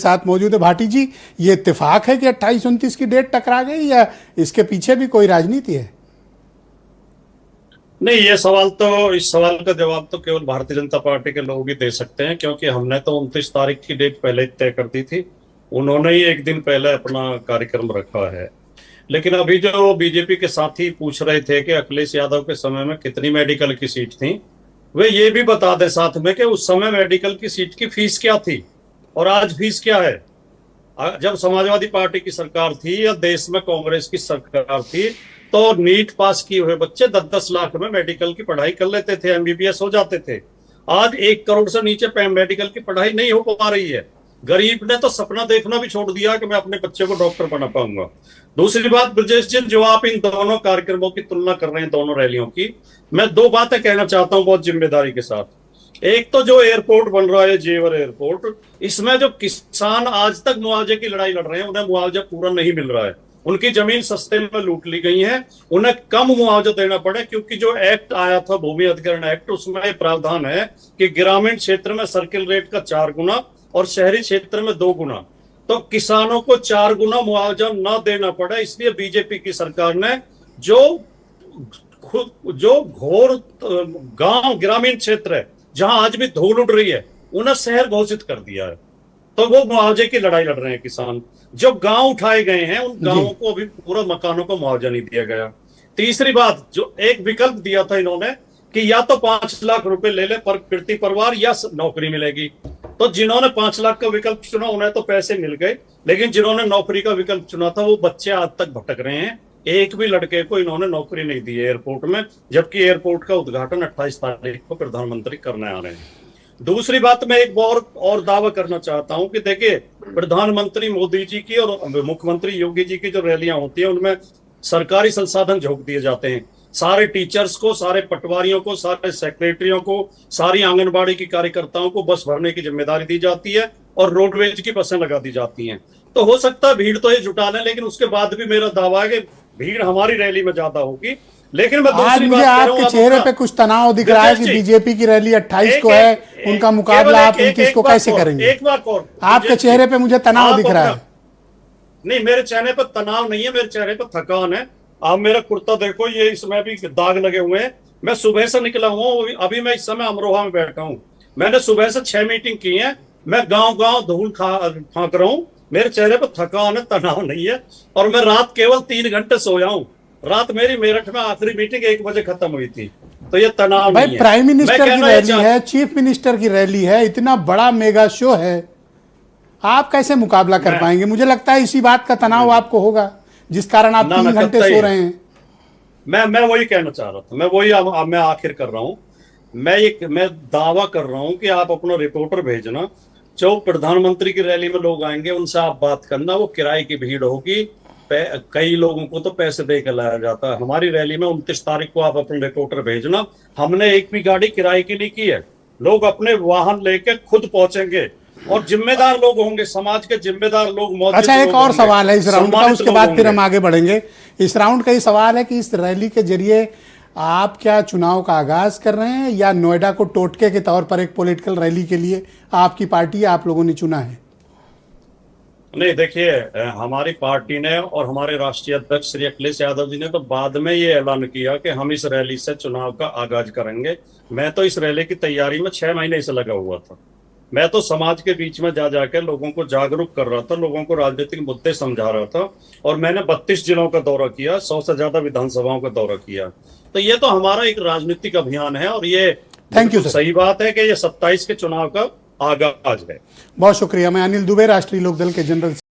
साथ मौजूद है। भाटी जी, ये इत्तेफाक है कि 28-29 की डेट टकरा गई या इसके पीछे भी कोई राजनीति है? नहीं, इस सवाल का जवाब तो केवल भारतीय जनता पार्टी के लोग ही दे सकते हैं, क्योंकि हमने तो 29 तारीख की डेट पहले तय कर दी थी। उन्होंने ही एक दिन पहले अपना कार्यक्रम रखा है। लेकिन अभी जो बीजेपी के साथी पूछ रहे थे कि अखिलेश यादव के समय में कितनी मेडिकल की सीट थी, वे ये भी बता दे साथ में कि उस समय मेडिकल की सीट की फीस क्या थी और आज फीस क्या है। जब समाजवादी पार्टी की सरकार थी या देश में कांग्रेस की सरकार थी, तो नीट पास किए हुए बच्चे 10-10 लाख में मेडिकल की पढ़ाई कर लेते थे, एमबीबीएस हो जाते थे। आज 1 करोड़ से नीचे मेडिकल की पढ़ाई नहीं हो पा रही है। गरीब ने तो सपना देखना भी छोड़ दिया कि मैं अपने बच्चे को डॉक्टर बना पाऊंगा। दूसरी बात, ब्रजेश जी, जो आप इन दोनों कार्यक्रमों की तुलना कर रहे हैं, दोनों रैलियों की, मैं 2 बातें कहना चाहता हूं बहुत जिम्मेदारी के साथ। एक तो जो एयरपोर्ट बन रहा है, जेवर एयरपोर्ट, इसमें जो किसान आज तक मुआवजे की लड़ाई लड़ रहे हैं, उन्हें मुआवजा पूरा नहीं मिल रहा है। उनकी जमीन सस्ते में लूट ली गई है, उन्हें कम मुआवजा देना पड़े, क्योंकि जो एक्ट आया था, भूमि अधिग्रहण एक्ट, उसमें प्रावधान है कि ग्रामीण क्षेत्र में सर्किल रेट का 4 गुना और शहरी क्षेत्र में 2 गुना। तो किसानों को 4 गुना मुआवजा न देना पड़े, इसलिए बीजेपी की सरकार ने जो घोर गांव ग्रामीण क्षेत्र है, जहां आज भी धूल उड़ रही है, उन्हें शहर घोषित कर दिया है। तो वो मुआवजे की लड़ाई लड़ रहे हैं किसान। जो गांव उठाए गए हैं, उन गांवों को अभी पूरा मकानों को मुआवजा नहीं दिया गया। तीसरी बात, जो एक विकल्प दिया था इन्होंने कि या तो 5 लाख रुपए ले ले पर प्रति परिवार या नौकरी मिलेगी। तो जिन्होंने 5 लाख का विकल्प चुना उन्हें तो पैसे मिल गए, लेकिन जिन्होंने नौकरी का विकल्प चुना था वो बच्चे आज तक भटक रहे हैं। एक भी लड़के को इन्होंने नौकरी नहीं दी है एयरपोर्ट में, जबकि एयरपोर्ट का उद्घाटन 28 तारीख को प्रधानमंत्री करने आ रहे हैं। दूसरी बात, मैं एक और दावा करना चाहता हूं कि देखिए, प्रधानमंत्री मोदी जी की और मुख्यमंत्री योगी जी की जो रैलियां होती हैं, उनमें सरकारी संसाधन झोंक दिए जाते हैं। सारे टीचर्स को, सारे पटवारियों को, सारे सेक्रेटरियों को, सारी आंगनबाड़ी की कार्यकर्ताओं को बस भरने की जिम्मेदारी दी जाती है और रोडवेज की बसें लगा दी जाती हैं। तो हो सकता है भीड़ तो ये जुटा लें, लेकिन उसके बाद भी मेरा दावा है कि भीड़ हमारी रैली में ज्यादा होगी। लेकिन मैं आज मुझे आपके चेहरे पे कुछ तनाव दिख रहा है कि बीजेपी की रैली 28 को है, उनका मुकाबला आप 29 को कैसे करेंगे? एक बार और, आपके चेहरे पे मुझे तनाव दिख रहा है। नहीं, मेरे चेहरे पर तनाव नहीं है, मेरे चेहरे पर थकान है। आप मेरा कुर्ता देखो, ये इसमें भी दाग लगे हुए हैं। मैं सुबह से निकला हूँ, अभी मैं इस समय अमरोहा में बैठा हूँ। मैंने सुबह से 6 मीटिंग की है। मैं गांव धूल फांक रहा हूँ। मेरे चेहरे पर थकान है, तनाव नहीं है। और मैं रात केवल 3 घंटे सोया हूँ। रात मेरी मेरठ में आखिरी मीटिंग 1 बजे खत्म हुई थी। तो ये तनाव नहीं है। प्राइम मिनिस्टर की रैली है, चीफ मिनिस्टर की रैली है, इतना बड़ा मेगा शो है, आप कैसे मुकाबला कर पाएंगे? मुझे लगता है इसी बात का तनाव आपको होगा, जिस कारण आप 3 घंटे सो रहे हैं। मैं वही कहना चाह रहा था, मैं आखिर कर रहा हूं। मैं दावा कर रहा हूं कि आप अपना रिपोर्टर भेजना, जो प्रधानमंत्री की रैली में लोग आएंगे उनसे आप बात करना। वो किराए की भीड़ होगी, कई लोगों को तो पैसे दे के लाया जाता है। हमारी रैली में 29 तारीख को आप अपने रिपोर्टर भेजना। हमने एक भी गाड़ी किराए की नहीं की है। लोग अपने वाहन लेके खुद पहुंचेंगे और जिम्मेदार लोग होंगे, समाज के जिम्मेदार लोग मौजूद। अच्छा, एक और सवाल है इस राउंड का, उसके बाद फिर हम आगे बढ़ेंगे। इस राउंड का ये सवाल है कि इस रैली के जरिए आप क्या चुनाव का आगाज कर रहे हैं, या नोएडा को टोटके के तौर पर एक पॉलिटिकल रैली के लिए आपकी पार्टी, आप लोगों ने चुना है? नहीं, देखिए, हमारी पार्टी ने और हमारे राष्ट्रीय अध्यक्ष श्री अखिलेश यादव जी ने तो बाद में ये ऐलान किया कि हम इस रैली से चुनाव का आगाज करेंगे। मैं तो इस रैली की तैयारी में 6 महीने से लगा हुआ था। मैं तो समाज के बीच में जा जाकर लोगों को जागरूक कर रहा था, लोगों को राजनीतिक मुद्दे समझा रहा था। और मैंने 32 जिलों का दौरा किया, 100 से ज्यादा विधानसभाओं का दौरा किया। तो ये तो हमारा एक राजनीतिक अभियान है और ये थैंक यू, सही बात है कि ये 27 के चुनाव का आगाज है। बहुत शुक्रिया। मैं अनिल दुबे, राष्ट्रीय लोकदल के जनरल